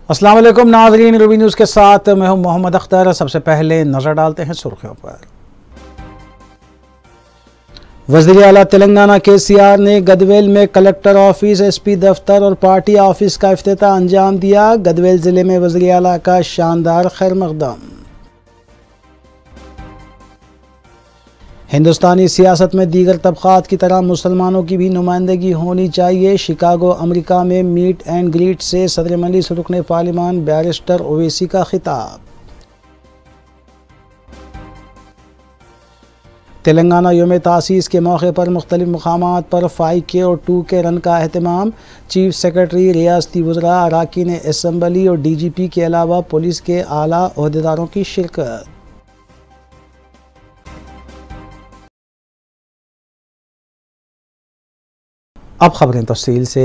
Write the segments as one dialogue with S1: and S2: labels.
S1: अस्सलाम वालेकुम नाज़रीन, रूबी न्यूज़ के साथ मैं हूं मोहम्मद अख्तर। सबसे पहले नज़र डालते हैं सुर्खियों पर। वज़ीर आला तेलंगाना KCR ने गदवेल में कलेक्टर ऑफिस, SP दफ्तर और पार्टी ऑफिस का इफ्तिताह अंजाम दिया। गदवेल ज़िले में वज़ीर आला का शानदार खैर मक़दम। हिंदुस्तानी सियासत में दीगर तबक़ात की तरह मुसलमानों की भी नुमाइंदगी होनी चाहिए। शिकागो अमेरिका में मीट एंड ग्रीट से सदर मजलिस रुकने पार्लिमान बैरिस्टर ओवैसी का खिताब। तेलंगाना योम तासीस के मौके पर मुख्तलिफ मकामात पर 5K और 2K रन का अहतमाम। चीफ सेक्रेटरी, रियासती वज़रा, अरकान असम्बली और DGP के अलावा पुलिस के आला ओहदेदारों की शिरकत। अब खबरें तफसील से।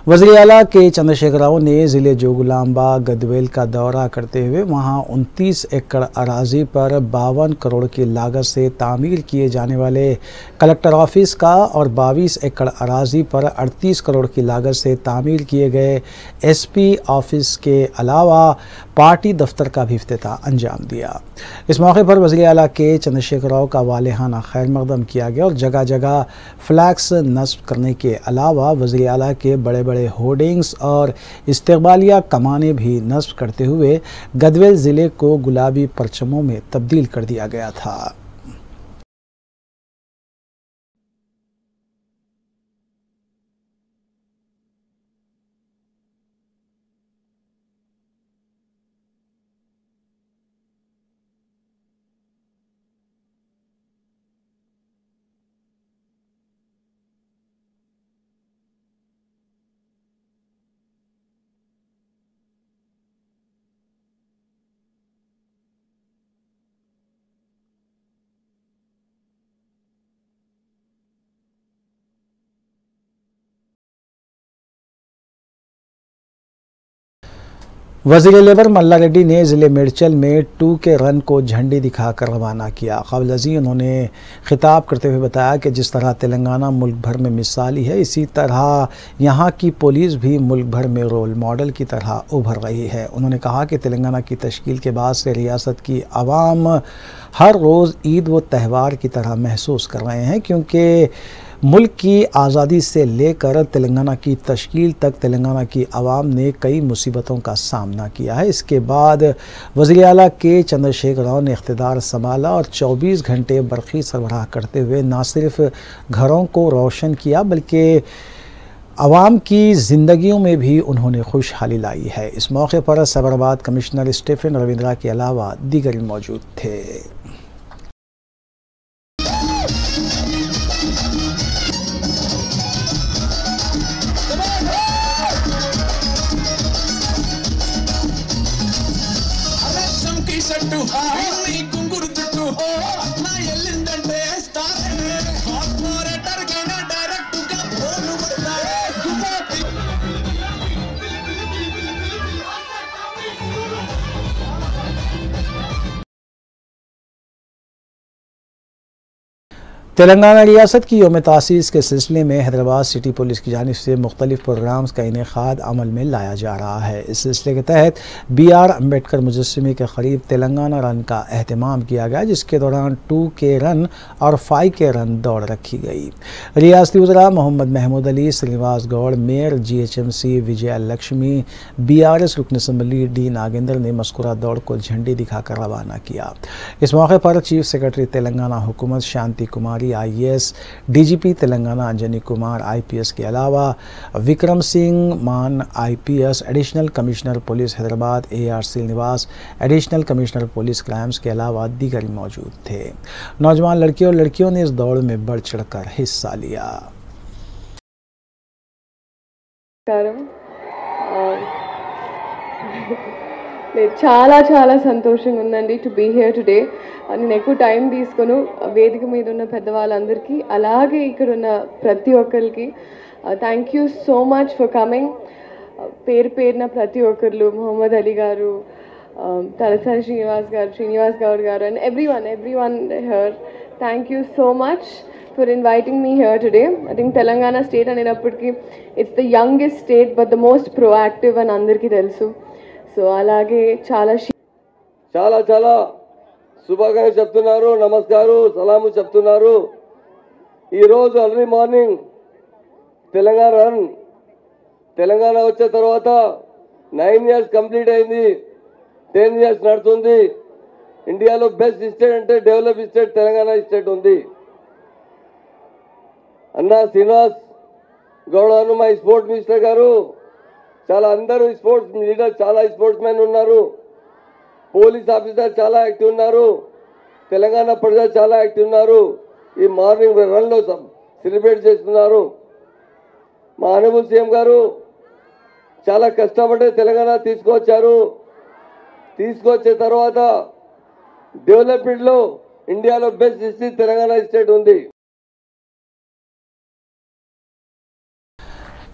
S1: वज़ीर आला के चंद्रशेखर राव ने ज़िले जोगुलाम्बा गदवेल का दौरा करते हुए वहां 29 एकड़ अराजी पर 52 करोड़ की लागत से तामीर किए जाने वाले कलेक्टर ऑफिस का और 22 एकड़ अराजी पर 38 करोड़ की लागत से तामीर किए गए SP ऑफिस के अलावा पार्टी दफ्तर का भी इफ्तिताह अंजाम दिया। इस मौके पर वज़ीर आला के चंद्रशेखर राव का वालेहाना खैर मक़दम किया गया और जगह जगह फ्लैग्स नस्ब करने के अलावा वज़ीर आला के बड़े बड़े होर्डिंग्स और इस्तकबालिया कमाने भी नस्ब करते हुए गदवेल ज़िले को गुलाबी परचमों में तब्दील कर दिया गया था। वज़ीर लेबर मल्ला रेड्डी ने ज़िले मेडचल में 2K रन को झंडी दिखाकर रवाना किया। क़ब्ल अज़ीं उन्होंने खिताब करते हुए बताया कि जिस तरह तेलंगाना मुल्क भर में मिसाली है, इसी तरह यहाँ की पुलिस भी मुल्क भर में रोल मॉडल की तरह उभर रही है। उन्होंने कहा कि तेलंगाना की तश्कील के बाद से रियासत की आवाम हर रोज़ ईद व त्यौहार की तरह महसूस कर रहे हैं, क्योंकि मुल्क की आज़ादी से लेकर तेलंगाना की तश्कील तक तेलंगाना की आवाम ने कई मुसीबतों का सामना किया है। इसके बाद वज़ीर आला के चंद्रशेखर राव ने इख्तिदार संभाला और 24 घंटे बरक़ी सरबराह करते हुए न सिर्फ घरों को रोशन किया बल्कि आवाम की ज़िंदगियों में भी उन्होंने खुशहाली लाई है। इस मौके पर साबरकात कमिश्नर स्टीफन रविंद्रा के अलावा दीगर मौजूद थे। तेलंगाना रियासत की योम तासीस के सिलसिले में हैदराबाद सिटी पुलिस की जानिब से मुख्तलिफ प्रोग्राम्स का इनेकाद अमल में लाया जा रहा है। इस सिलसिले के तहत BR अम्बेडकर मुजस्समे के करीब तेलंगाना रन का अहतमाम किया गया, जिसके दौरान 2K रन और 5K रन दौड़ रखी गई। रियासती वज़रा Mohammed Mahmood Ali, Srinivas Goud, mayor GHMC Vijaya Lakshmi, BRS रुकन असम्बली D नागेंद्र ने मस्कुरा दौड़ को झंडी दिखाकर रवाना किया। इस मौके पर चीफ सेक्रेटरी तेलंगाना हुकूमत शांति कुमारी IAS, DGP Telangana Anjani Kumar IPS के अलावा Vikram Singh Mann IPS, additional commissioner police Hyderabad AR Srinivas, additional commissioner police crimes के अलावा दीगर मौजूद थे। नौजवान लड़कियों और लड़कियों ने इस दौड़ में बढ़ चढ़कर हिस्सा लिया।
S2: చాలా చాలా సంతోషంగా ఉందండి టు బీ హియర్ టుడే. నేను ఎక్కువ టైం తీసుకొను వేదిక మీద ఉన్న పెద్దవాళ్ళందరికీ అలాగే ఇక్కడ ఉన్న ప్రతి ఒక్కరికి thank you so much for coming. పేరు పేరున ప్రతి ఒక్కరు, మొహమ్మద్ అలీ గారు, తలసాని శ్రీనివాస్ గౌడ్ గారు and everyone here, thank you so much for inviting me here today. I think Telangana state అనేటప్పటికి it's the youngest state but the most proactive and అందరికీ తెలుసు. So అలాగే చాలా
S3: చాలా చాలా శుభాకాంక్షలు చెప్తున్నారు, నమస్కారం, సలాము చెప్తున్నారు. ఈరోజు ఎర్లీ మార్నింగ్ తెలంగాణ వచ్చే తర్వాత 9 years కంప్లీట్ అయింది, 10 years నడుస్తుంది. ఇండియాలో బెస్ట్ స్టేట్ అంటే డెవలప్ స్టేట్ తెలంగాణ స్టేట్ ఉంది. అన్నా శ్రీనివాస్ గౌడ్ మా స్పోర్ట్స్ మినిస్టర్ గారు, చాలా అందరూ స్పోర్ట్స్ లీడర్, చాలా స్పోర్ట్స్ మెన్ ఉన్నారు, పోలీస్ ఆఫీసర్ చాలా యాక్టివ్ ఉన్నారు, తెలంగాణ ప్రజలు చాలా యాక్టివ్ ఉన్నారు. ఈ మార్నింగ్ రన్లో సెలబ్రేట్ చేస్తున్నారు. మా ఆనరబుల్ సీఎం గారు చాలా కష్టపడి తెలంగాణ తీసుకొచ్చారు. తీసుకొచ్చే తర్వాత డెవలప్మెంట్లో ఇండియాలో బెస్ట్ స్టేట్ తెలంగాణ స్టేట్ ఉంది.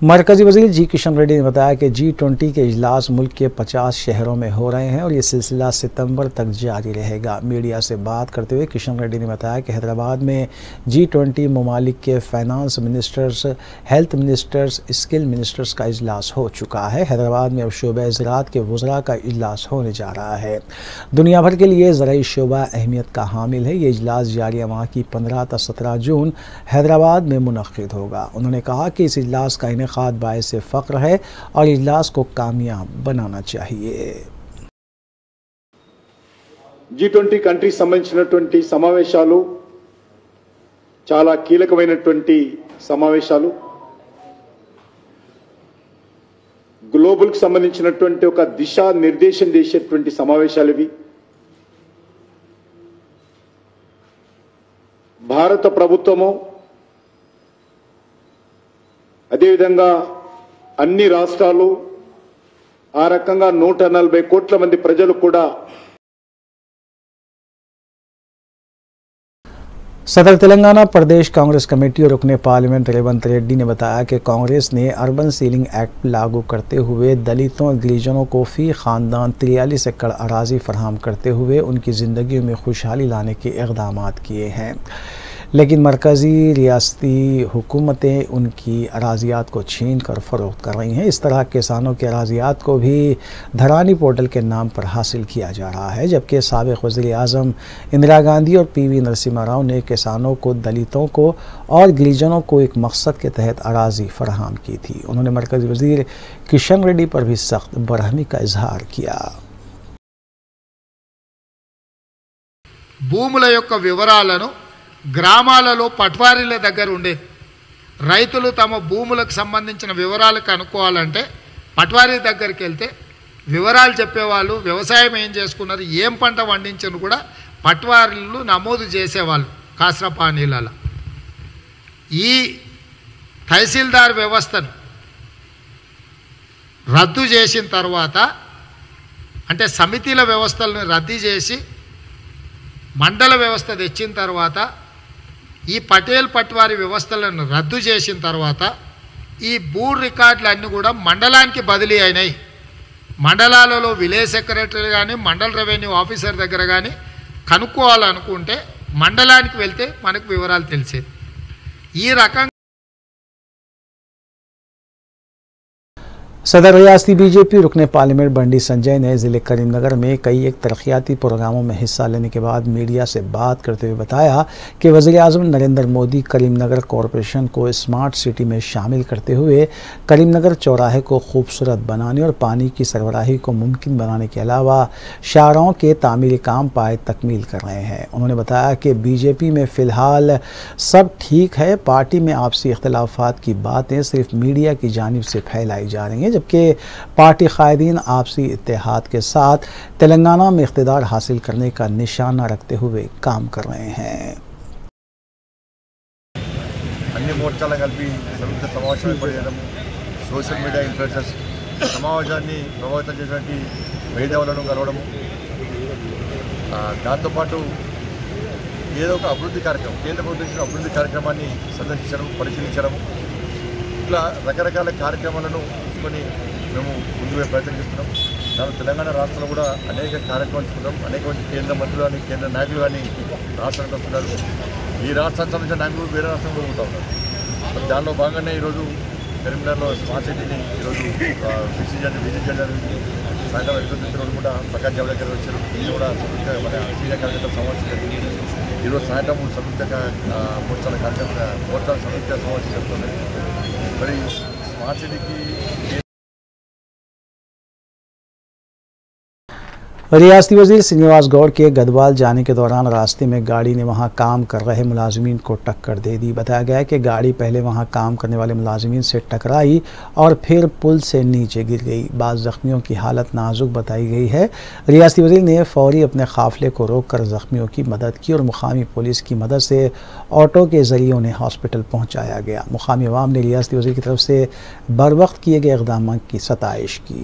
S1: मरकज़ी वज़ीर जी किशन रेड्डी ने बताया कि G20 के इजलास मुल्क के 50 शहरों में हो रहे हैं और ये सिलसिला सितंबर तक जारी रहेगा। मीडिया से बात करते हुए किशन रेड्डी ने बताया कि हैदराबाद में G20 ममालिक के finance ministers, health ministers, skill ministers का इजलास हो चुका है। हैदराबाद में अब शोबा ज़राअत के वज़रा का इजलास होने जा रहा है। दुनिया भर के लिए ज़राई शोबा अहमियत का हामिल है। ये इजलास जारी माह की 15 से 17 जून हैदराबाद में मुनक़्क़िद होगा। उन्होंने कहा कि इस इजलास का खाद बायस फ़ख्र है और इजलास को कामयाब बनाना चाहिए।
S4: G20 కంట్రీ సంబంధించినటువంటి సమావేశాలు చాలా కీలకమైనటువంటి సమావేశాలు. గ్లోబల్ కి సంబంధించినటువంటి ఒక దిశా నిర్దేశం చేసేటువంటి సమావేశాలు ఇవి. భారత ప్రభుత్వము అదేవిధంగా అన్ని రాష్ట్రాలు ఆ రకంగా 140 కోట్ల మంది ప్రజలు కూడా
S1: सदर तेलंगाना प्रदेश कांग्रेस कमेटी और रुकने पार्लियामेंट रेवंत रेड्डी ने बताया कि कांग्रेस ने अर्बन सीलिंग एक्ट लागू करते हुए दलितों और गिरिजनों को फी खानदान 43 एकड़ अराजी फराहम करते हुए उनकी ज़िंदगी में खुशहाली लाने के इक़दाम किए हैं, लेकिन मरकज़ी रियासती हुकूमतें उनकी अराजियात को छीन कर फ़रोख्त कर रही हैं। इस तरह किसानों के अराजियात को भी धरानी पोर्टल के नाम पर हासिल किया जा रहा है, जबकि साबिक़ वज़ीर आज़म इंदिरा गांधी और PV नरसिम्हा राव ने किसानों को, दलितों को और गिरिजनों को एक मकसद के तहत अराजी फराहम की थी। उन्होंने मरकज़ी वज़ीर किशन रेड्डी पर भी सख्त बरहमी का इजहार किया।
S5: భూముల యొక్క వివరాలను గ్రామాలలో పట్వారీల దగ్గర ఉండే రైతులు తమ భూములకు సంబంధించిన వివరాలు కనుక్కోవాలంటే పట్వారీ దగ్గరికి వెళ్తే వివరాలు చెప్పేవాళ్ళు, వ్యవసాయం ఏం చేసుకున్నారు, ఏం పంట పండించను కూడా పట్వారీలు నమోదు చేసేవాళ్ళు కాస్రపానీలలో. ఈ తహసీల్దార్ వ్యవస్థను రద్దు చేసిన తర్వాత, అంటే సమితిల వ్యవస్థలను రద్దు చేసి మండల వ్యవస్థ తెచ్చిన తర్వాత, ఈ పటేల్ పట్వారీ వ్యవస్థలను రద్దు చేసిన తర్వాత ఈ భూ రికార్డులన్నీ కూడా మండలానికి బదిలీ అయినాయి. మండలాలలో విలేజ్ సెక్రటరీ కానీ మండల రెవెన్యూ ఆఫీసర్ దగ్గర కానీ కనుక్కోవాలనుకుంటే మండలానికి వెళ్తే మనకు వివరాలు తెలిసేది. ఈ రకంగా
S1: सदर रियासती बीजेपी रुकने पार्लियामेंट बंडी संजय ने ज़िले करीमनगर में कई एक तरक्याती प्रोग्रामों में हिस्सा लेने के बाद मीडिया से बात करते हुए बताया कि वज़ीर आज़म नरेंद्र मोदी करीमनगर कॉरपोरेशन को स्मार्ट सिटी में शामिल करते हुए करीमनगर चौराहे को खूबसूरत बनाने और पानी की सरबराही को मुमकिन बनाने के अलावा शाहराहों के तामीरी काम पाए तकमील कर रहे हैं। उन्होंने बताया कि बीजेपी में फ़िलहाल सब ठीक है, पार्टी में आपसी इख्तिलाफ़ात की बातें सिर्फ मीडिया की जानिब से फैलाई जा रही हैं, जबकि पार्टी कायदीन आपसी इत्तेहाद के साथ तेलंगाना में इख्तिदार हासिल करने का निशाना रखते हुए काम कर रहे हैं।
S6: अन्य मोर्चाल कल संयुक्त समावेश सोशल मीडिया इन्फ्लुएंसर्स समावेशाన్ని ప్రభావితం చేసినటువంటి మేధావులను కలవడం, దాంతోపాటు ఏదో ఒక అభివృద్ధి కార్యక్రమం, కేంద్ర ప్రభుత్వం అభివృద్ధి కార్యక్రమాన్ని సందర్శించడం, పరిశీలించడం, ఇట్లా రకరకాల కార్యక్రమాలను తీసుకొని మేము ముందుగా ప్రయత్నం చేస్తున్నాం. దాని తెలంగాణ రాష్ట్రంలో కూడా అనేక కార్యక్రమాలు తీసుకుంటాం. అనేక మంది కేంద్ర మంత్రులు కానీ కేంద్ర నాయకులు కానీ రాష్ట్రానికి వస్తున్నారు. ఈ రాష్ట్రానికి సంబంధించిన నాయకులు వేరే రాష్ట్రంలో పోతూ ఉన్నారు. దానిలో భాగంగానే ఈరోజు కరీంనగర్లో స్మార్ట్ సిటీని ఈరోజు విజిట్ చేయడం జరిగింది. సాయంత్రం 8 రోజు కూడా ప్రకాష్ జావడేకర్ వచ్చారు. ఇది కూడా సంయుక్త మన సీనియర్ కార్యకర్తల సమావేశం జరిగింది. ఈరోజు సాయంత్రం సంయుక్తంగా మోర్చాల సంయుక్త సమావేశం జరుగుతుంది. మరి స్మార్ట్ సిటీకి
S1: रियासती वजीर श्रीनिवास गौड़ के गदवाल जाने के दौरान रास्ते में गाड़ी ने वहां काम कर रहे मुलाजिमीन को टक्कर दे दी। बताया गया है कि गाड़ी पहले वहां काम करने वाले मुलाजिमीन से टकराई और फिर पुल से नीचे गिर गई। बाज़ जख्मियों की हालत नाजुक बताई गई है। रियासती वजीर ने फौरी अपने काफिले को रोक कर जख्मियों की मदद की और मुकामी पुलिस की मदद से ऑटो के जरिए उन्हें हॉस्पिटल पहुँचाया गया। मुकामी अवाम ने रियासती वजीर की तरफ से बर वक्त किए गए इक़दाम की सताइश की।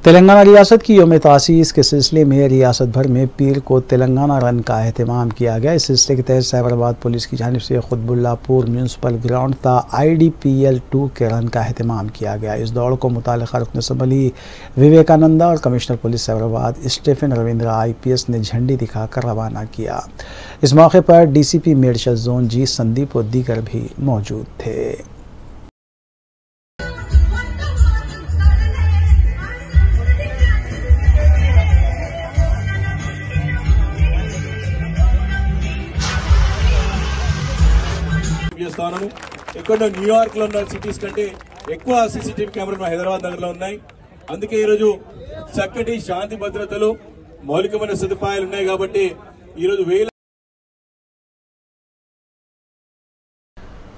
S1: तेलंगाना रियासत की यौम तासीस के सिलसिले में रियासत भर में पीर को तेलंगाना रन का अहतमाम किया गया। इस सिलसिले के तहत साइबराबाद पुलिस की जानिब से खुतबुल्लापुर म्यूनसिपल ग्राउंड था IDPL 2 के रन का अहतमाम किया गया। इस दौड़ को मुतालिका रुकन असम्बली विवेकानंदा और commissioner police Cyberabad Stephen Ravindra IPS ने झंडी दिखाकर रवाना किया। इस मौके पर DCP मेडशल जोन G संदीप और दीगर भी मौजूद थे।
S7: చేస్తాను ఎక్కడో న్యూయార్క్ లో ఉన్న సిటీస్ కంటే ఎక్కువ CCTV కెమెరాలు హైదరాబాద్ నగరంలో ఉన్నాయి. అందుకే ఈ రోజు చక్కటి శాంతి భద్రతలు మౌలికమైన సదుపాయాలు ఉన్నాయి కాబట్టి ఈ రోజు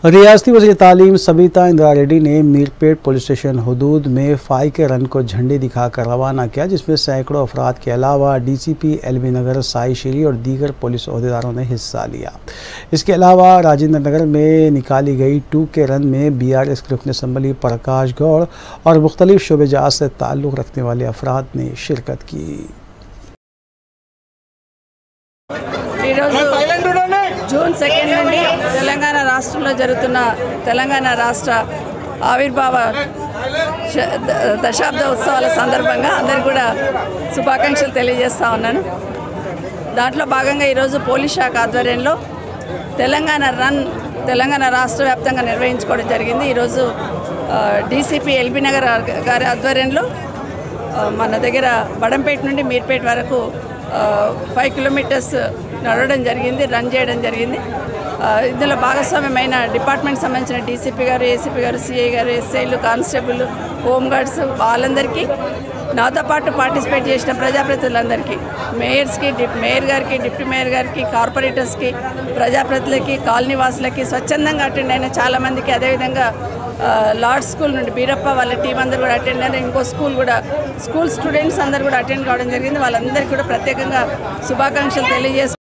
S1: रियासती वज़ीर तालीम सबिता इंदिरा रेड्डी ने मीरपेट पुलिस स्टेशन हदूद में फाई के रन को झंडी दिखाकर रवाना किया, जिसमें सैकड़ों अफराद के अलावा DCP LB नगर, साई श्री और दीगर पुलिस अहदेदारों ने हिस्सा लिया। इसके अलावा राजेंद्र नगर में निकाली गई 2 के रन में BRS के रुकन असम्बली प्रकाश गौड़ और मुख्तलिफ शोबेजात से ताल्लुक़ रखने वाले अफराद ने शिरकत की।
S8: జూన్ 2 నుండి తెలంగాణ రాష్ట్రంలో జరుగుతున్న తెలంగాణ రాష్ట్ర ఆవిర్భావ దశాబ్ద ఉత్సవాల సందర్భంగా అందరికీ కూడా శుభాకాంక్షలు తెలియజేస్తా ఉన్నాను. దాంట్లో భాగంగా ఈరోజు పోలీస్ శాఖ ఆధ్వర్యంలో తెలంగాణ రాష్ట్ర వ్యాప్తంగా నిర్వహించుకోవడం జరిగింది. ఈరోజు DCP LB నగర్ గారి ఆధ్వర్యంలో మన దగ్గర బడంపేట నుండి మీర్పేట వరకు 5 కిలోమీటర్స్ నడవడం జరిగింది, రన్ చేయడం జరిగింది. ఇందులో భాగస్వామ్యమైన డిపార్ట్మెంట్ సంబంధించిన DCP గారు, ACP గారు, CI గారు, SIలు, కానిస్టేబుల్, హోంగార్డ్స్ వాళ్ళందరికీ, నాతో పాటు పార్టిసిపేట్ చేసిన ప్రజాప్రతినిధులందరికీ, మేయర్ గారికి, డిప్యూటీ మేయర్ గారికి, కార్పొరేటర్స్కి, ప్రజాప్రతినిధులకి, కాలనీ వాసులకి, స్వచ్ఛందంగా అటెండ్ అయిన చాలామందికి, అదేవిధంగా లార్డ్ స్కూల్ నుండి బీరప్ప వాళ్ళ టీం అందరూ కూడా అటెండ్ అయిన ఇంకో స్కూల్ స్టూడెంట్స్ అందరూ కూడా అటెండ్ కావడం జరిగింది. వాళ్ళందరికీ కూడా ప్రత్యేకంగా శుభాకాంక్షలు తెలియజేస్తూ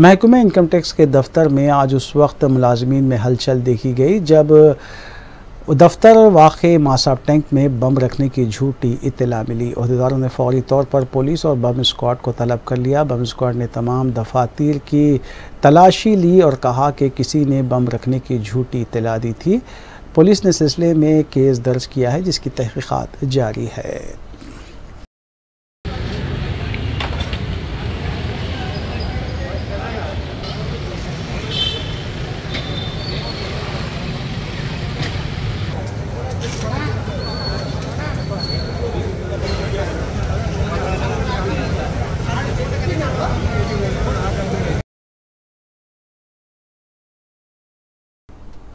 S1: महकमे इनकम टैक्स के दफ्तर में आज उस वक्त मुलाजमीन में हलचल देखी गई जब दफ्तर वाक़े मासाब टैंक में बम रखने की झूठी इत्तला मिली। अहदेदारों ने फौरी तौर पर पुलिस और बम स्क्वाड को तलब कर लिया। बम स्क्वाड ने तमाम दफातर की तलाशी ली और कहा कि किसी ने बम रखने की झूठी इत्तला दी थी। पुलिस ने सिलसिले में केस दर्ज किया है, जिसकी तहकीकात जारी है।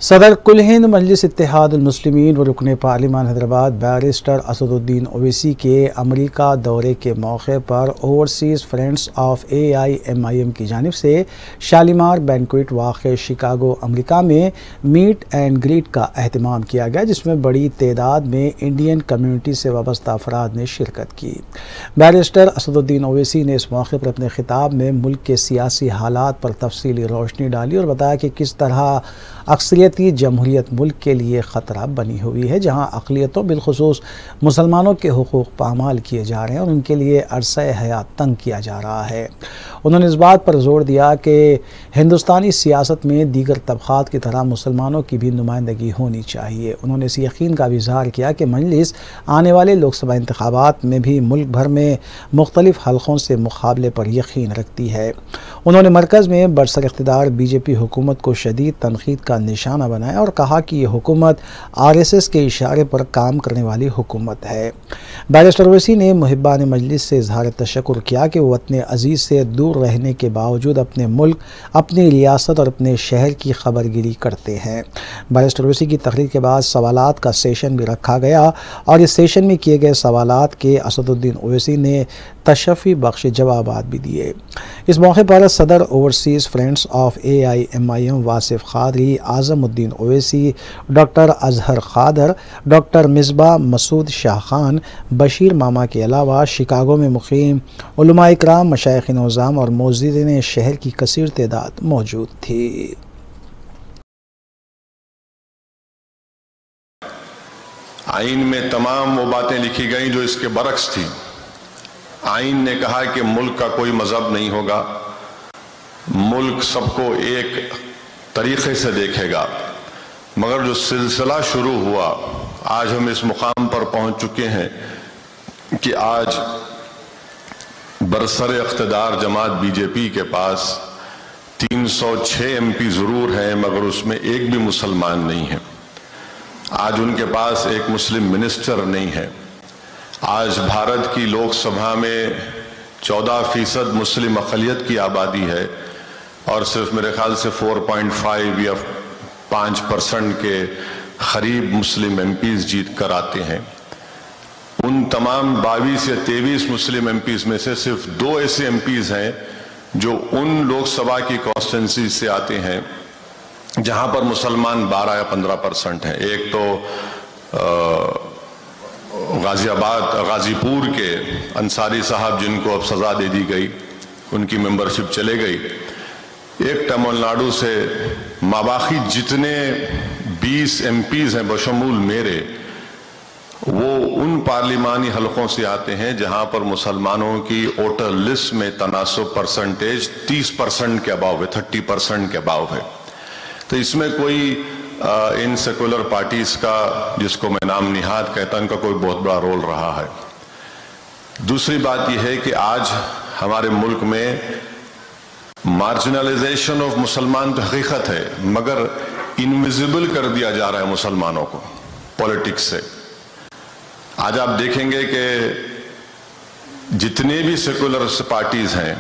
S1: सदर कुल हिंद मजलिस इत्तेहादुल मुस्लिमीन व रुकन पार्लिमान हैदराबाद बैरिस्टर असदुद्दीन ओवैसी के अमरीका दौरे के मौके पर ओवरसीज़ फ्रेंड्स ऑफ AIMIM की जानिब से शालीमार बैंक्वेट वाक़ शिकागो अमरीका में मीट एंड ग्रीट का अहतमाम किया गया, जिसमें बड़ी तादाद में इंडियन कम्यूनिटी से वाबस्ता अफराद ने शिरकत की। बैरिस्टर असदुद्दीन ओवैसी ने इस मौके पर अपने खिताब में मुल्क के सियासी हालात पर तफसीली रोशनी डाली और बताया कि किस तरह अक्सरियती जमहूरियत मुल्क के लिए ख़तरा बनी हुई है, जहाँ अक़लियतों बिलखुसूस मुसलमानों के हुकूक़ पामाल किए जा रहे हैं और उनके लिए अरसा हयात तंग किया जा रहा है। उन्होंने इस बात पर जोर दिया कि हिंदुस्तानी सियासत में दीगर तबक़ात की तरह मुसलमानों की भी नुमाइंदगी होनी चाहिए। उन्होंने इस यकीन का भी इज़हार किया कि मजलिस आने वाले लोकसभा इंतखाबात में भी मुल्क भर में मुख्तलिफ हलक़ों से मुकाबले पर यकीन रखती है। उन्होंने मरकज़ में बरसर इक़्तिदार BJP हुकूमत को शदीद तनक़ीद का निशाना बनाया और कहा कि ये हुकूमत RSS के इशारे पर काम करने वाली हुकूमत है। बैरिस्टर ओवैसी ने मुहिब्बान मजलिस से इज़हार तशक्कुर किया कि वो अपने अजीज़ से दूर रहने के बावजूद अपने मुल्क, अपनी रियासत और अपने शहर की खबरगिरी करते हैं। बैरिस्टर ओवैसी की तकरीर के बाद सवालात का सेशन भी रखा गया और इस सेशन में किए गए सवालात के असदुद्दीन ओवैसी ने तशफ़ी बख्श जवाबात भी दिए। इस मौके पर सदर overseas friends of AIMIM Wasif Qadri, Azmuddin Owaisi, doctor Azhar Khader, doctor Misba Masood Shah Khan, Bashir मामा के अलावा शिकागो में मुक़ीम उलमा इकराम, मशाइख़ निज़ाम और मौजूदीन शहर की कसीर तादाद मौजूद थी।
S9: आइन में तमाम वो बातें लिखी गई जो इसके बरक्स थी। आइन ने कहा कि मुल्क का कोई मजहब नहीं होगा, मुल्क सबको एक तरीक़े से देखेगा। मगर जो सिलसिला शुरू हुआ, आज हम इस मुकाम पर पहुंच चुके हैं कि आज बरसर इक़्तिदार जमात BJP के पास 306 MP ज़रूर हैं, मगर उसमें एक भी मुसलमान नहीं है। आज उनके पास एक मुस्लिम मिनिस्टर नहीं है। आज भारत की लोकसभा में 14% मुस्लिम अक़लियत की आबादी है और सिर्फ मेरे ख्याल से 4.5 या 5% के करीब मुस्लिम MPs जीत कर आते हैं। उन तमाम 22 या 23 मुस्लिम MPs में से सिर्फ 2 ऐसे MPs हैं जो उन लोकसभा की कॉन्स्टिट्यूंसी से आते हैं जहां पर मुसलमान 12 या 15% हैं। एक तो गाजीपुर के अंसारी साहब, जिनको अब सजा दे दी गई, उनकी मेंबरशिप चले गई। एक तमिलनाडु से माबाकी जितने 20 MPs हैं बशमूल मेरे, वो उन पार्लिमानी हलकों से आते हैं जहां पर मुसलमानों की वोटर लिस्ट में तनासुब परसेंटेज 30% के अबाव है, 30% के अबाव है। तो इसमें कोई इन सेकुलर पार्टीज का, जिसको मैं नाम निहाद कहता हूं, उनका कोई बहुत बड़ा रोल रहा है। दूसरी बात यह है कि आज हमारे मुल्क में मार्जिनलाइजेशन ऑफ मुसलमान तो हकीकत है, मगर इनविजिबल कर दिया जा रहा है मुसलमानों को पॉलिटिक्स से। आज आप देखेंगे कि जितने भी सेकुलर पार्टीज हैं,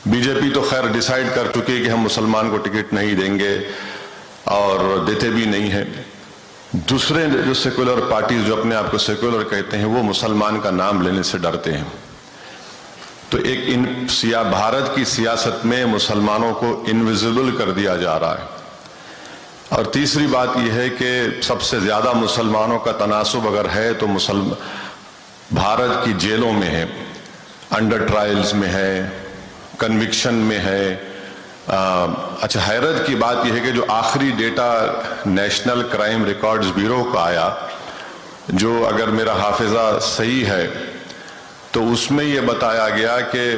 S9: BJP तो खैर डिसाइड कर चुकी है कि हम मुसलमान को टिकट नहीं देंगे और देते भी नहीं है। दूसरे जो सेकुलर पार्टीज जो अपने आप को सेकुलर कहते हैं, वो मुसलमान का नाम लेने से डरते हैं। तो एक भारत की सियासत में मुसलमानों को इनविजिबल कर दिया जा रहा है। और तीसरी बात यह है कि सबसे ज्यादा मुसलमानों का तनासुब अगर है तो भारत की जेलों में है, अंडर ट्रायल्स में है, कन्विक्शन में है। अच्छा, हैरत की बात यह है कि जो आखिरी data national crime records bureau का आया, जो अगर मेरा हाफिजा सही है तो उसमें यह बताया गया कि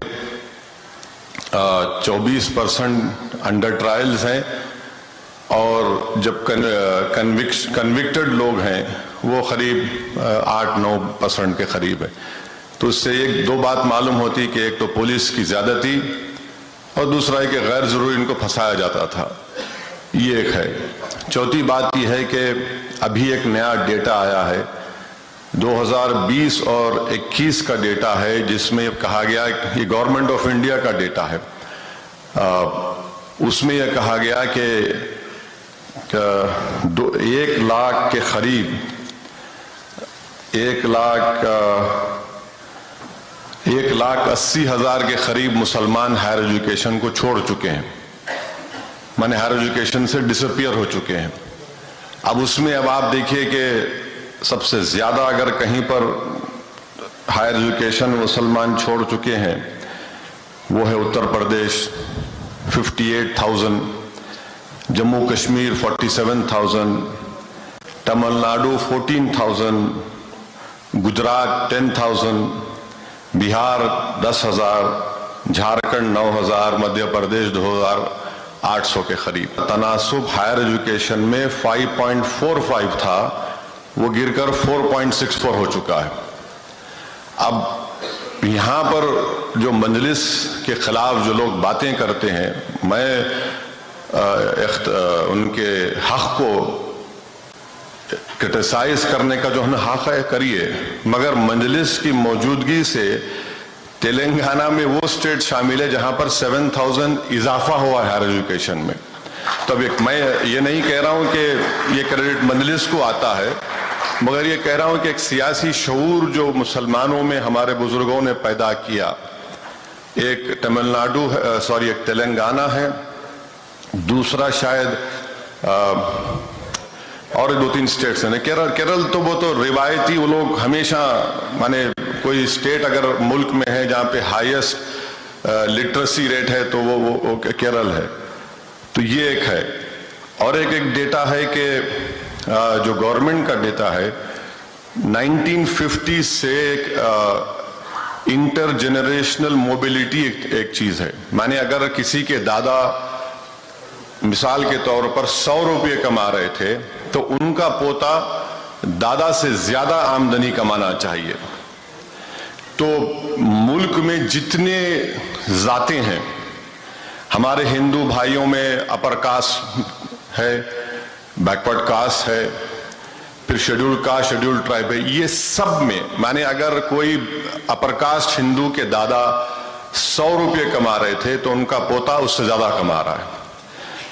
S9: 24% अंडर ट्रायल्स हैं और जब कन्विक्टेड लोग हैं वो करीब 8-9% के करीब है। तो उससे एक दो बात मालूम होती कि एक तो पुलिस की ज्यादती और दूसरा है कि गैर जरूरी इनको फंसाया जाता था, ये एक है। चौथी बात यह है कि अभी एक नया डेटा आया है, 2020 और 21 का डेटा है, जिसमें कहा गया, ये गवर्नमेंट ऑफ इंडिया का डेटा है, उसमें यह कहा गया कि 1 लाख के करीब 1,80,000 के करीब मुसलमान हायर एजुकेशन को छोड़ चुके हैं, माने हायर एजुकेशन से डिसअपियर हो चुके हैं। अब उसमें अब आप देखिए कि सबसे ज्यादा अगर कहीं पर हायर एजुकेशन मुसलमान छोड़ चुके हैं वो है उत्तर प्रदेश 58,000, जम्मू कश्मीर 47,000, तमिलनाडु 14,000, गुजरात 10,000, बिहार 10,000, झारखंड 9,000, मध्य प्रदेश 2,800 के करीब। तनासुब हायर एजुकेशन में 5.45 था, वो गिरकर 4.64 हो चुका है। अब यहाँ पर जो मजलिस के खिलाफ जो लोग बातें करते हैं, मैं उनके हक को क्रिटिसाइज करने का जो हक है करिए, मगर मजलिस की मौजूदगी से तेलंगाना में वो स्टेट शामिल है जहां पर 7,000 इजाफा हुआ है हायर एजुकेशन में। तब मैं ये नहीं कह रहा हूं कि ये क्रेडिट मजलिस को आता है, मगर ये कह रहा हूं कि एक सियासी शऊर जो मुसलमानों में हमारे बुजुर्गों ने पैदा किया, एक तमिलनाडु एक तेलंगाना है, दूसरा शायद और 2-3 स्टेट्स हैं। केरल तो वो तो रिवायती वो लोग हमेशा, माने कोई स्टेट अगर मुल्क में है जहां पे हाईएस्ट लिटरेसी रेट है तो वो केरल है। तो ये एक है। और एक डेटा है कि जो गवर्नमेंट का डेटा है 1950 से इंटर जनरेशनल मोबिलिटी एक चीज है। माने अगर किसी के दादा मिसाल के तौर पर 100 रुपये कमा रहे थे तो उनका पोता दादा से ज्यादा आमदनी कमाना चाहिए। तो मुल्क में जितने जातें हैं, हमारे हिंदू भाइयों में अपर कास्ट है, बैकवर्ड कास्ट है, फिर शेड्यूल्ड कास्ट, शेड्यूल्ड ट्राइब है, ये सब में माने अगर कोई अपर कास्ट हिंदू के दादा 100 रुपये कमा रहे थे तो उनका पोता उससे ज्यादा कमा रहा है।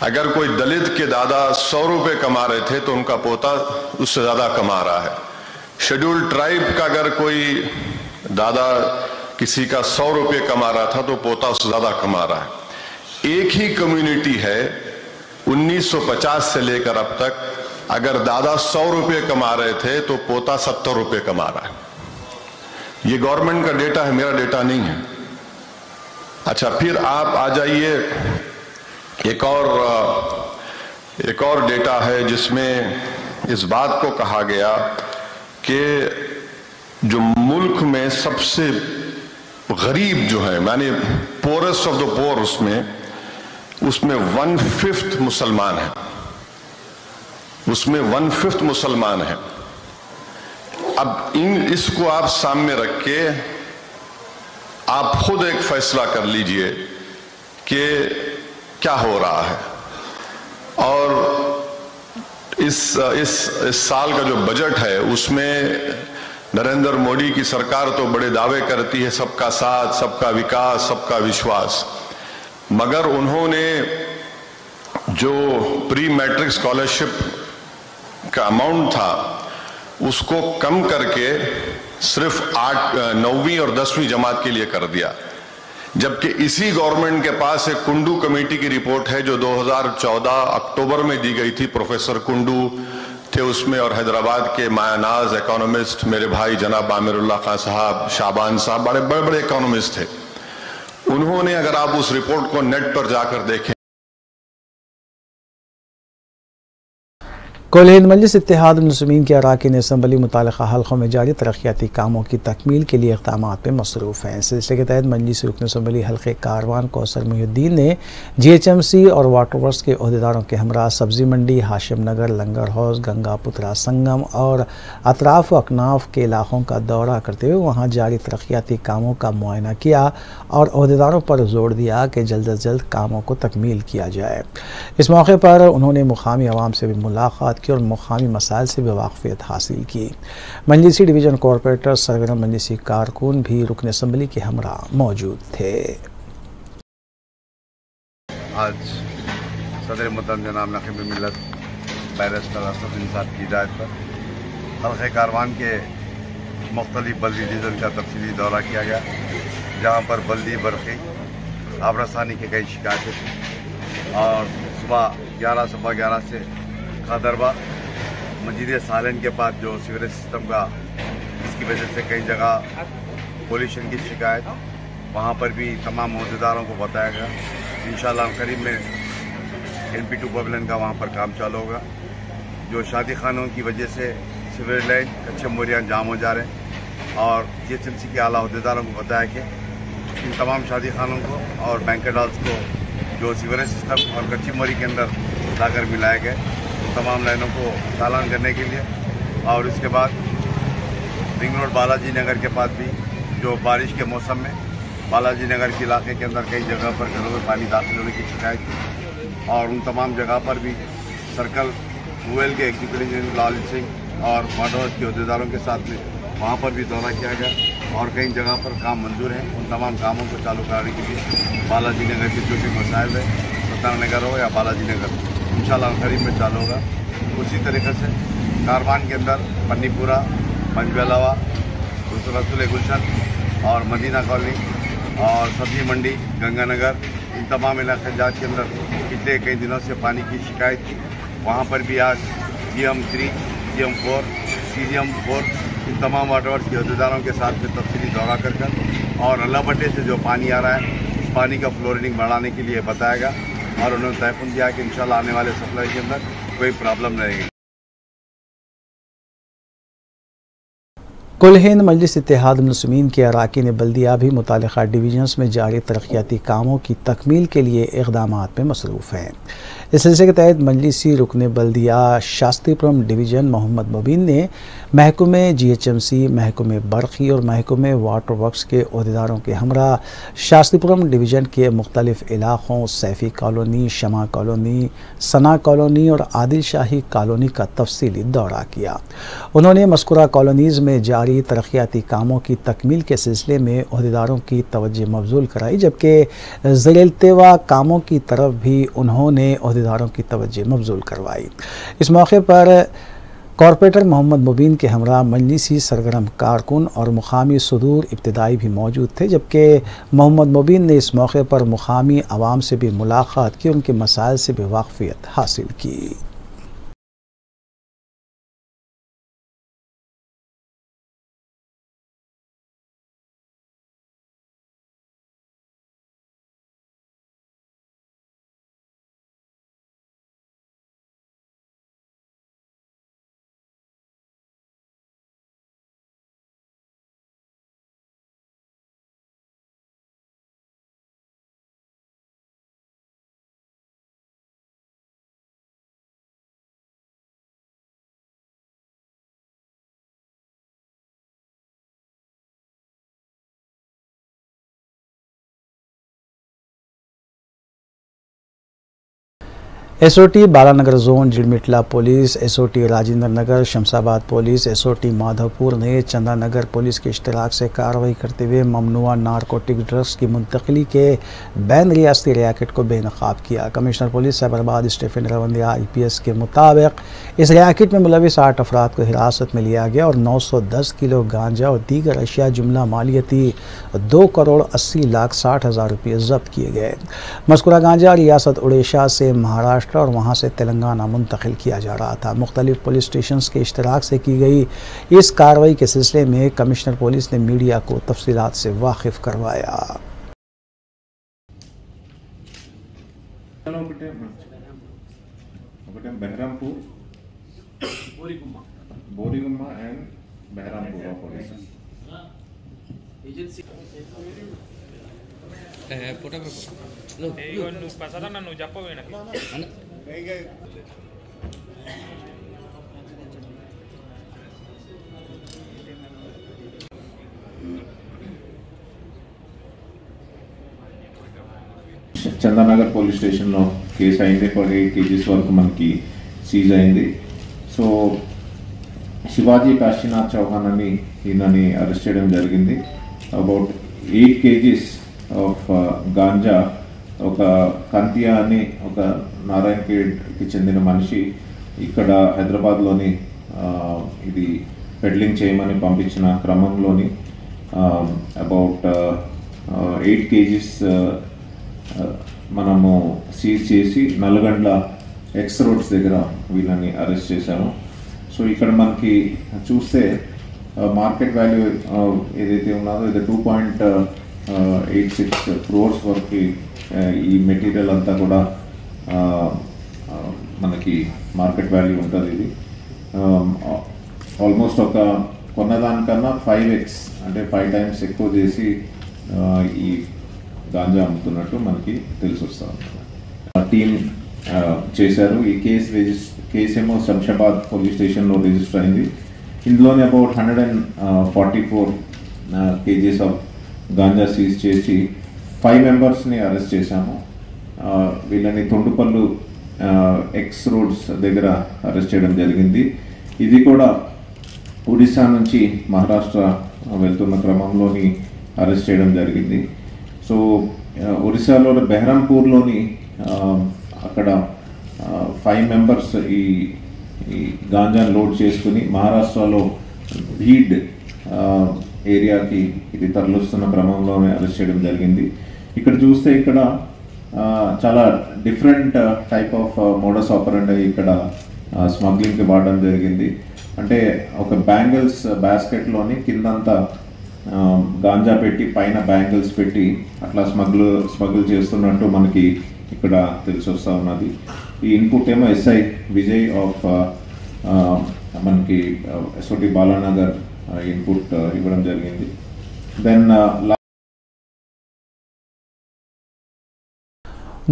S9: अगर कोई दलित के दादा 100 रुपये कमा रहे थे तो उनका पोता उससे ज्यादा कमा रहा है। शेड्यूल्ड ट्राइब का अगर कोई दादा किसी का 100 रुपये कमा रहा था तो पोता उससे ज्यादा कमा रहा है। एक ही कम्युनिटी है 1950 से लेकर अब तक, अगर दादा 100 रुपये कमा रहे थे तो पोता 70 रुपये कमा रहा है। ये गवर्नमेंट का डेटा है, मेरा डेटा नहीं है। अच्छा, फिर आप आ जाइए, एक और डेटा है जिसमें इस बात को कहा गया कि जो मुल्क में सबसे गरीब जो है, माने पोरेस्ट ऑफ द पोर, उसमें 1/5 मुसलमान है, उसमें 1/5 मुसलमान है। अब इसको आप सामने रख के आप खुद एक फैसला कर लीजिए कि क्या हो रहा है। और इस साल का जो बजट है उसमें नरेंद्र मोदी की सरकार तो बड़े दावे करती है, सबका साथ, सबका विकास, सबका विश्वास, मगर उन्होंने जो प्री मैट्रिक स्कॉलरशिप का अमाउंट था उसको कम करके सिर्फ 9वीं और 10वीं जमात के लिए कर दिया। जबकि इसी गवर्नमेंट के पास एक कुंडू कमेटी की रिपोर्ट है जो 2014 अक्टूबर में दी गई थी। प्रोफेसर कुंडू थे उसमें, और हैदराबाद के मायानाज इकोनॉमिस्ट मेरे भाई जनाब आमिरुल्लाह खान साहब, शाबान साहब, बड़े बड़े इकोनॉमिस्ट थे। उन्होंने, अगर आप उस रिपोर्ट को नेट पर जाकर देखें,
S1: कौल हिंद मजलिस इत्तेहाद मुस्लिमीन की अरकान असम्बली मुतालिका हल्कों में जारी तरक्याती कामों की तकमील के लिए इक़दामात में मसरूफ़ हैं। इस सिलसिले के तहत मजलिस रुकन असम्बली हल्के कारवान कौसर मुहिउद्दीन ने GHMC और वाटर वर्क्स के अहदेदारों के हमरा सब्ज़ी मंडी, हाशिम नगर, लंगर हाउस, गंगापुत्रा संगम और अतराफ अकनाफ के इलाकों का दौरा करते हुए वहाँ जारी तरक्याती कामों का मुआयना किया और अहदेदारों पर जोर दिया कि जल्द अज जल्द कामों को तकमील किया जाए। इस मौके पर उन्होंने मुकामी अवाम से भी मुलाकात की और मुकामी मसाइल से भी वाक़फ़ियत हासिल की। मजलिसी डिवीज़न कॉरपोरेटर सरगर्म मजलिसी कारकुन भी रुकन असम्बली के हमरा मौजूद थे।
S10: आज सदर मुहतरम जनाब नक़ीब मिल्लत
S6: बैरिस्टर असदुद्दीन साहब की हिदायत पर हल्के कारवान के मुख्तलिफ बल्दी डिवीज़न का तफसीली दौरा किया गया, जहाँ पर बल्दी बरक़ी आबरसानी के कई शिकायतें थी। और सुबह 11 से खादरबा मस्जिद सालन के पास जो सीवरेज सिस्टम का इसकी वजह से कई जगह पोल्यूशन की शिकायत, वहाँ पर भी तमाम अहदेदारों को बताया गया। इंशाअल्लाह करीब में NP2 पवेलियन का वहाँ पर काम चालू होगा। जो शादी खानों की वजह से सीवरेज लाइन कच्चे मोरियाँ जाम हो जा रहे हैं और GHMC के आला अहदेदारों को बताया कि इन तमाम शादी खानों को और बैंकेट हॉल्स को जो सीवरेज सिस्टम और कच्ची मोरी के अंदर लाकर मिलाए गए, तो तमाम लाइनों को चालान करने के लिए। और इसके बाद रिंग रोड बालाजी नगर के पास भी जो बारिश के मौसम में बालाजी नगर के इलाके के अंदर कई जगह पर घरों में पानी दाखिल होने की शिकायत थी, और उन तमाम जगह पर भी सर्कल रूएल के एग्जीक्यूटिव इंजीनियर लाल सिंह और वाटर के अहदेदारों के साथ में वहाँ पर भी दौरा किया गया और कई जगह पर काम मंजूर हैं। उन तमाम कामों को चालू कराने के लिए बालाजी नगर के जो भी मसाइल है, सत्ताना नगर हो या बालाजी नगर, इंशाअल्लाह करीब में चालू होगा। उसी तरीके से कारवान के अंदर पन्नीपुरा, पंजबेलावा, रसूल गुलशन और मदीना कॉलोनी और सब्जी मंडी गंगानगर, इन तमाम इलाके जात के अंदर पिछले कई दिनों से पानी की शिकायत थी। वहाँ पर भी आज GM3, GM4, CGM4 इन तमाम वाटर के अहदेदारों के साथ में तफसीली दौरा कर और अल्लाह भट्टे से जो पानी आ रहा है उस पानी का फ्लो रीडिंग बढ़ाने के लिए बताएगा और उन्होंने तयफुन दिया कि इंशाल्लाह आने वाले सप्लाई के अंदर कोई प्रॉब्लम रहेगी।
S1: कुल हिंद मजलिस इत्तेहाद मुस्लिमीन के अरकान बल्दिया भी मुतालिका डिवीजन्स में जारी तरक्याती कामों की तकमील के लिए इक़दामात में मसरूफ़ हैं। इस सिलसिले के तहत मजलिसी रुकन बल्दिया शास्त्रीपुरम डिवीज़न मोहम्मद मुबीन ने महकमे GHMC, महकमे बरक़ी और महकमे वाटर वर्क्स के अहदेदारों के हमरा शास्त्रीपुरम डिवीज़न के मुख्तलिफ़ इलाक़ों सैफ़ी कॉलोनी, शमा कॉलोनी, सना कॉलोनी और आदिल शाही कॉलोनी का तफसीली दौरा किया। उन्होंने मज़कूरा कॉलोनीज़ में जारी तरक्याती कामों की तकमील के सिलसिले में अहदेदारों की तवज्जो मबज़ूल कराई, जबकि ज़ेर-इल्तिवा कामों की तरफ भी उन्होंने अहदेदारों की तवज्जो मबज़ूल करवाई। इस मौके पर कॉरपोरेटर मोहम्मद मुबीन के हमरा मजलिसी सरगर्म कारकुन और मुकामी सदूर इब्तिदाई भी मौजूद थे, जबकि मोहम्मद मुबीन ने इस मौके पर मुकामी आवाम से भी मुलाकात की, उनके मसाइल से भी वाक़फ़ियत हासिल की। SOT Balanagar zone Jeedimetla police, SOT Rajendra Nagar Shamshabad police, SOT Madhavpur ने चंदा नगर पुलिस के इश्तराक से कार्रवाई करते हुए ममनुआ नारकोटिक ड्रग्स की मुंतकली के बैन रियासती रैकेट को बेनकाब किया। Commissioner police Cyberabad Stephen Raveendra IPS के मुताबिक इस रैकेट में मुलविस 8 अफराद को हिरासत में लिया गया और 910 किलो गांजा और दीगर अशिया जुमला मालियती 2,80,60,000 रुपये जब्त किए गए। मज़कूरा गांजा रियासत उड़ीसा से महाराष्ट्र और वहाँ से तेलंगाना मुंतकिल किया जा रहा था। मुख्तलिफ पुलिस स्टेशन के इश्तराक से की गई इस कार्रवाई के सिलसिले में कमिश्नर पुलिस ने मीडिया को तफसीलात से वाकिफ करवाया।
S10: నువ్వు ప్రసాదన్న నువ్వు చెప్పవేనా
S11: చందానగర్ పోలీస్ స్టేషన్లో కేసు అయింది. 8 kgs వరకు మనకి సీజ్ అయింది. సో శివాజీ కాశీనాథ్ చౌహాన్ అని ఈయనని అరెస్ట్ చేయడం జరిగింది. అబౌట్ 8 kgs ఆఫ్ గాంజా ఒక కంతియా అని ఒక నారాయణఖేడ్కి చెందిన మనిషి ఇక్కడ హైదరాబాద్లోని ఇది పెడ్లింగ్ చేయమని పంపించిన క్రమంలోని అబౌట్ 8 kgs మనము సీజ్ చేసి నల్గొండ ఎక్స్ రోడ్స్ దగ్గర వీళ్ళని అరెస్ట్ చేశాము. సో ఇక్కడ మనకి చూస్తే మార్కెట్ వాల్యూ ఏదైతే ఉన్నదో ఇది 2.86 crores వరకు ఈ మెటీరియల్ అంతా కూడా మనకి మార్కెట్ వాల్యూ ఉంటుంది. ఇది ఆల్మోస్ట్ ఒక కొన్నదానికన్నా 5x అంటే 5 times ఎక్కువ చేసి ఈ గాంజా అమ్ముతున్నట్టు మనకి తెలిసి వస్తాం. టీం చేశారు. ఈ కేసు ఏమో శంషాబాద్ పోలీస్ స్టేషన్లో రిజిస్టర్ అయింది. ఇందులోనే about 144 kgs of ganja seize చేసి 5 members-ని అరెస్ట్ చేశాము. వీళ్ళని తొండుపల్లు ఎక్స్ రోడ్స్ దగ్గర అరెస్ట్ చేయడం జరిగింది. ఇది కూడా ఒడిశా నుంచి మహారాష్ట్ర వెళ్తున్న క్రమంలోని అరెస్ట్ చేయడం జరిగింది. సో ఒడిశాలో బెహ్రంపూర్లోని అక్కడ 5 members ఈ గాంజాను లోడ్ చేసుకుని మహారాష్ట్రలో భీడ్ ఏరియాకి ఇది తరలిస్తున్న క్రమంలోనే అరెస్ట్ చేయడం జరిగింది. ఇక్కడ చూస్తే ఇక్కడ చాలా డిఫరెంట్ టైప్ ఆఫ్ మోడస్ ఆపరెండి ఇక్కడ స్మగ్లింగ్కి వాడడం జరిగింది. అంటే ఒక బ్యాంగిల్స్ బాస్కెట్లోని కిందంతా గాంజా పెట్టి పైన బ్యాంగిల్స్ పెట్టి అట్లా స్మగుల్ చేస్తున్నట్టు మనకి ఇక్కడ తెలిసి వస్తూ ఉన్నది. ఈ ఇన్పుట్ ఏమో ఎస్ఐ విజయ్ ఆఫ్ మనకి SOT బాలానగర్ ఇన్పుట్ ఇవ్వడం జరిగింది. దెన్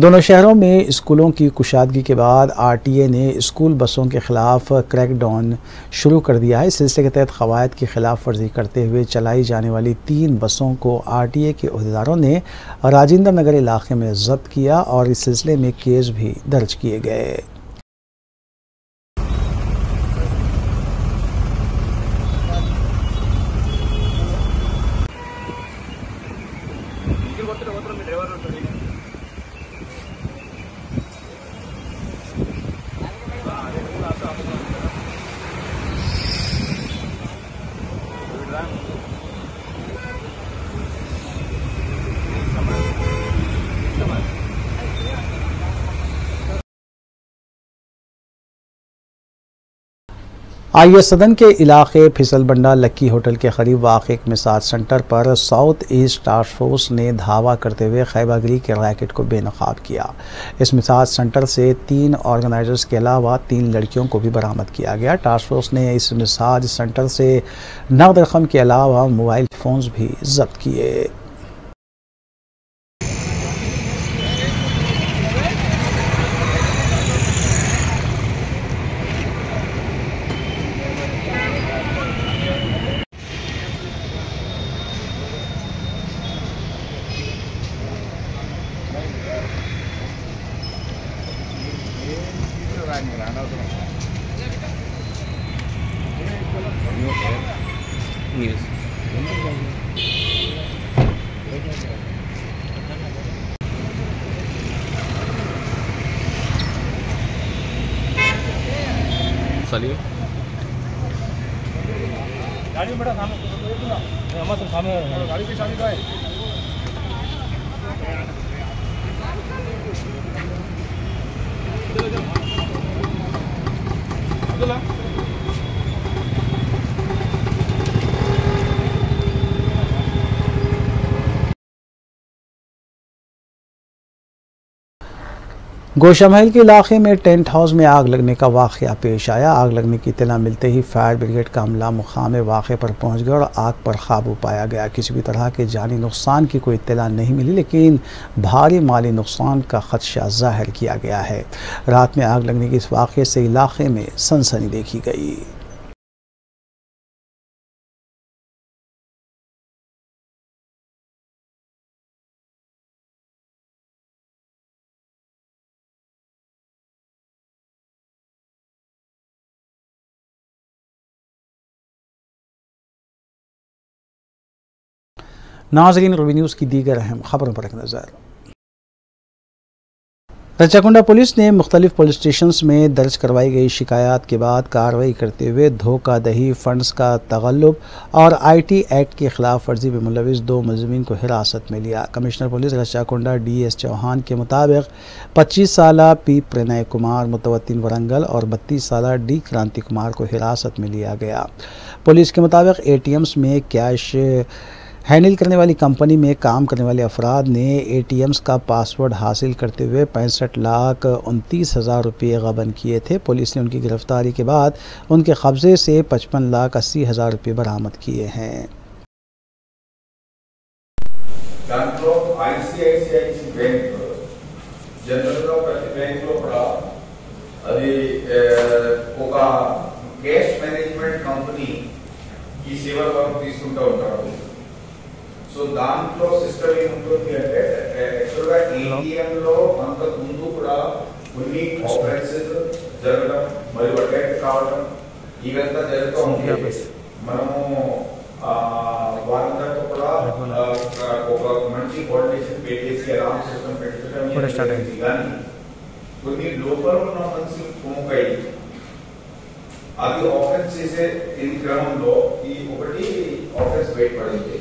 S1: दोनों शहरों में स्कूलों की कुशादगी के बाद RTA ने स्कूल बसों के खिलाफ क्रैकडाउन शुरू कर दिया है। इस सिलसिले के तहत क़वायद की खिलाफ वर्जी करते हुए चलाई जाने वाली 3 बसों को RTA के अहदेदारों ने राजेंद्र नगर इलाके में जब्त किया और इस सिलसिले में केस भी दर्ज किए गए। आइए सदन के इलाके फिसलबंडा लक्की होटल के करीब वाक़ एक मिसाज सेंटर पर साउथ ईस्ट टास्क फोर्स ने धावा करते हुए खैबागिरी के रैकेट को बेनकाब किया। इस मिसाज सेंटर से 3 ऑर्गेनाइजर्स के अलावा 3 लड़कियों को भी बरामद किया गया। टास्क फोर्स ने इस मिसाज सेंटर से नकद रकम के अलावा मोबाइल फ़ोन्स भी जब्त किए।
S10: गाड़ी में बैठा सामने गाड़ी की चाबी का है।
S1: गोशामहल के इलाके में टेंट हाउस में आग लगने का वाक़या पेश आया। आग लगने की इत्तला मिलते ही फायर ब्रिगेड का अमला मुकाम वाक़े पर पहुंच गया और आग पर काबू पाया गया। किसी भी तरह के जानी नुकसान की कोई इत्तला नहीं मिली, लेकिन भारी माली नुकसान का खदशा जाहिर किया गया है। रात में आग लगने के इस वाक़े से इलाके में सनसनी देखी गई। नाज़रीन, रूबी न्यूज़ की दीगर अहम खबरों पर एक नज़र। रचाकुंडा पुलिस ने मुख्तलिफ पुलिस स्टेशंस में दर्ज करवाई गई शिकायत के बाद कार्रवाई करते हुए धोखाधही, फंड्स का तगल्लुब और IT एक्ट की खिलाफ वर्जी में मुलविस 2 मुलजिमीन को हिरासत में लिया। Commissioner police Rachakonda DS Chauhan के मुताबिक 25 साला P प्रणय कुमार मुतवत्तिन वरंगल और 32 साला D क्रांति कुमार को हिरासत में लिया गया। पुलिस के मुताबिक ATMs में कैश हैंडल करने वाली कंपनी में काम करने वाले अफराद ने ATMs का पासवर्ड हासिल करते हुए 65,29,000 रुपये गबन किए थे। पुलिस ने उनकी गिरफ्तारी के बाद उनके कब्जे से 55,80,000 रुपये बरामद किए हैं।
S12: సో దాంట్లో సిస్టమ్ ఏముంటుంది అంటే యాక్చువల్గా ఏటీఎంలో అంతకు ముందు కూడా కొన్ని ఆఫెన్సెస్ జరగడం మరియు అటాక్ కావడం ఇవంతా జరుగుతూ ఉంటాయి. మనము వారందరితో కూడా ఒక మంచి కోఆర్డినేషన్ పెట్టేసి అలారం సిస్టమ్ పెట్టడం కానీ కొన్ని లోపల ఉన్న మనుషులు కుముకై అది ఆఫెన్స్ చేసే ఈ క్రమంలో ఈ ఒకటి ఆఫెన్స్ బయటపడింది.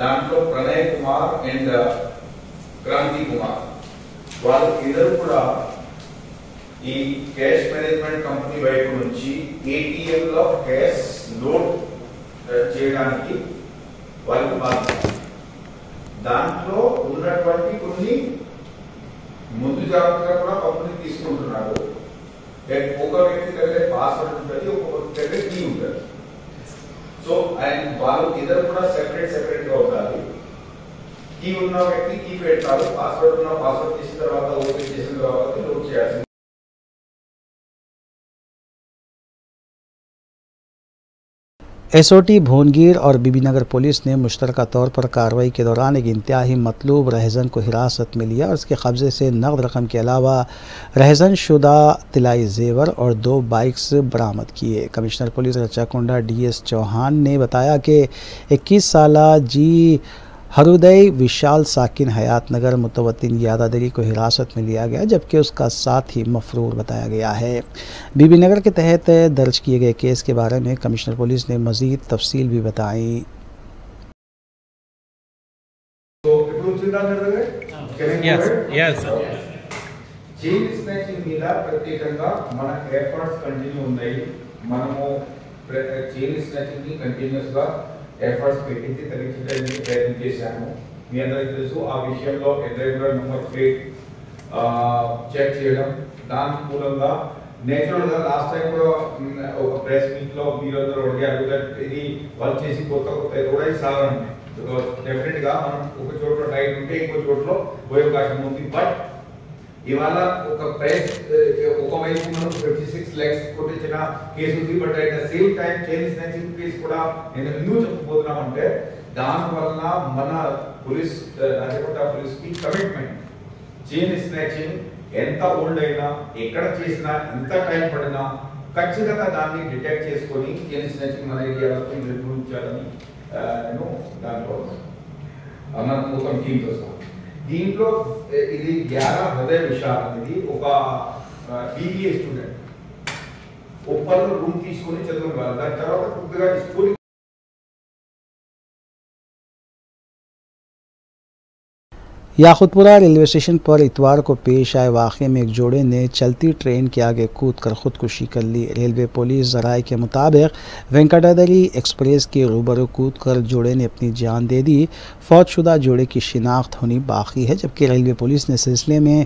S12: దాంట్లో ప్రణయ్ కుమార్ అండ్ క్రాంతి కుమార్ వాళ్ళు ఇద్దరు కూడా ఈ క్యాష్ మేనేజ్మెంట్ కంపెనీ వైపు నుంచి ATM లో క్యాష్ లోడ్ చేయడానికి వాళ్ళకి బాధ్యత. దాంట్లో ఉన్నటువంటి కొన్ని ముందు జాగ్రత్తగా కూడా కంపెనీ తీసుకుంటున్నారు. ఒక వ్యక్తి దగ్గర పాస్వర్డ్ ఉంటుంది, ఒక్కొక్క దగ్గర కీ ఉంటుంది. సో అండ్ వాళ్ళు ఇద్దరు కూడా సెపరేట్ గా ఉండాలి. కీ ఉన్న వ్యక్తి కీ పెడతారు, పాస్వర్డ్ ఉన్న పాస్వర్డ్ చేసిన తర్వాత ఓపెన్ చేసిన తర్వాత లోడ్ చేయాల్సింది.
S1: SOT भोनगीर और बीबीनगर पुलिस ने मुश्तरका तौर पर कार्रवाई के दौरान एक इंतहाई मतलूब रहजन को हिरासत में लिया और उसके कब्ज़े से नकद रकम के अलावा रहजन शुदा तिलाई जेवर और 2 बाइक्स बरामद किए। Commissioner police Rachakonda DS Chauhan ने बताया कि 21 साला जी हरुदय विशाल साकिन हयात नगर मुतवत्तिन यादादरी को हिरासत में लिया गया, जबकि उसका साथी मफरूर बताया गया है। बीबीनगर के तहत दर्ज किए गए केस के बारे में कमिश्नर पुलिस ने मजीद तफसील भी बताई।
S12: ఎఫర్ట్స్ పెట్టి తగ్గించడానికి ప్రయత్నం చేశాము. మీ అందరికీ తెలుసు ఆ విషయంలో రెగ్యులర్ నెంబర్ ప్లేట్ చెక్ చేయడం, దాని మూలంగా నేచురల్ గా లాస్ట్ టైం కూడా ఒక ప్రెస్ మీట్ లో మీరందరూ అడిగారు ఇది వాళ్ళు చేసి కొత్త కూడా సాధారణ డెఫినెట్ గా మనం ఒక చోట్ల రైట్ ఉంటే ఇంకో చోట్ల పోయే అవకాశం ఉంది. బట్ ఇవాళ ఒక ప్రైస్ ఒకవైపు మనం 56 lakhs కొట్టించిన కేసు ఉంది. But at the same time chain snatching case కూడా నేను ఎందుకు చెప్పబోతున్నామంటే దానివల్ల మన పోలీస్ రాజకోట పోలీస్ కి కమిట్మెంట్ చైన్ స్నాచింగ్ ఎంత ఓల్డ్ అయినా ఎక్కడ చేసినా ఎంత టైం పడినా ఖచ్చితంగా దాన్ని డిటెక్ట్ చేసుకొని చైన్ స్నాచింగ్ మన ఏరియాలో నిర్వహించాలని నేను దాంట్లో మన మొత్తం టీంతో సహా దీంట్లో ఇది 11 హృదయ విశాల్ అనేది ఒక BBA స్టూడెంట్ ఒప్పందం రూమ్ తీసుకొని చదువుకున్నారు. దాని తర్వాత కొద్దిగా స్కూల్
S1: याकुतपुरा रेलवे स्टेशन पर इतवार को पेश आए वाक़े में एक जोड़े ने चलती ट्रेन के आगे कूदकर खुदकुशी कर ली। रेलवे पुलिस ज़राए के मुताबिक वेंकटाद्री एक्सप्रेस के रूबरू कूदकर जोड़े ने अपनी जान दे दी। फौतशुदा जोड़े की शिनाख्त होनी बाकी है, जबकि रेलवे पुलिस ने सिलसिले में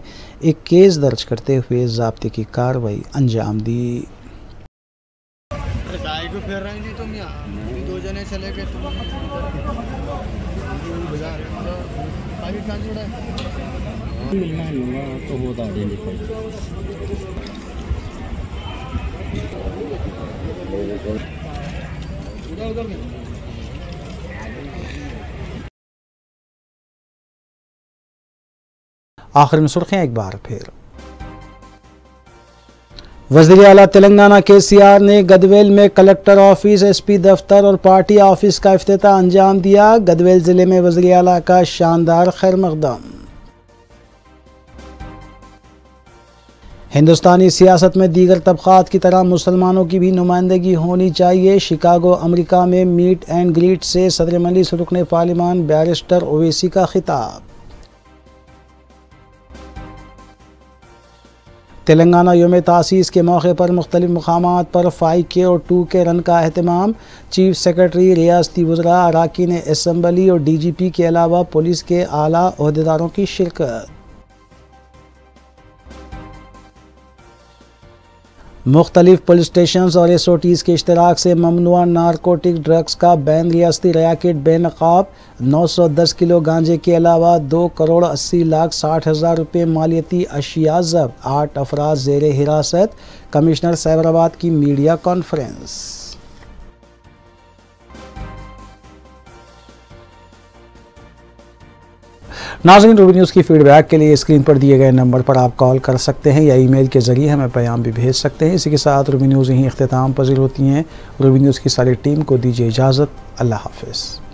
S1: एक केस दर्ज करते हुए ज़ाब्ते की कार्रवाई अंजाम दी।
S10: तो होता
S1: आखिर में सुर्खियां एक बार फिर। वज़ीर आला तेलंगाना KCR ने गदवेल में कलेक्टर ऑफिस, SP दफ्तर और पार्टी ऑफिस का इफ्तिताह अंजाम दिया। गदवेल ज़िले में वज़ीर आला का शानदार खैर मक़दम। हिंदुस्तानी सियासत में दीगर तबक़ात की तरह मुसलमानों की भी नुमाइंदगी होनी चाहिए। शिकागो अमेरिका में मीट एंड ग्रीट से सदर मजलिस रुकन पार्लिमान बैरिस्टर ओवैसी का खिताब। तेलंगाना योम तासीस के मौके पर मुख्तलिफ मकामात पर 5K और 2K रन का अहतमाम। चीफ सेक्रेटरी, रियासती वज़रा, अरकान असम्बली और DGP के अलावा पुलिस के आला ओहदेदारों की शिरकत। मुख्तलिफ पुलिस स्टेशन और SOTs के इश्तराक से ममनुआ नारकोटिक ड्रग्स का बैन। रियासती रैकेट बेनकाब। 910 किलो गांजे के अलावा 2,80,60,000 रुपये मालियती अशिया जब्त। 8 अफराद ज़ेर हिरासत। कमिश्नर साइबराबाद की मीडिया कॉन्फ्रेंस। नाज़रीन, रूबी न्यूज़ की फीडबैक के लिए स्क्रीन पर दिए गए नंबर पर आप कॉल कर सकते हैं या ईमेल के ज़रिए हमें पैगाम भी भेज सकते हैं। इसी के साथ रूबी न्यूज़ यहीं इख्तिताम पज़ीर होती हैं। रूबी न्यूज़ की सारी टीम को दीजिए इजाज़त। अल्लाह हाफ़िज़।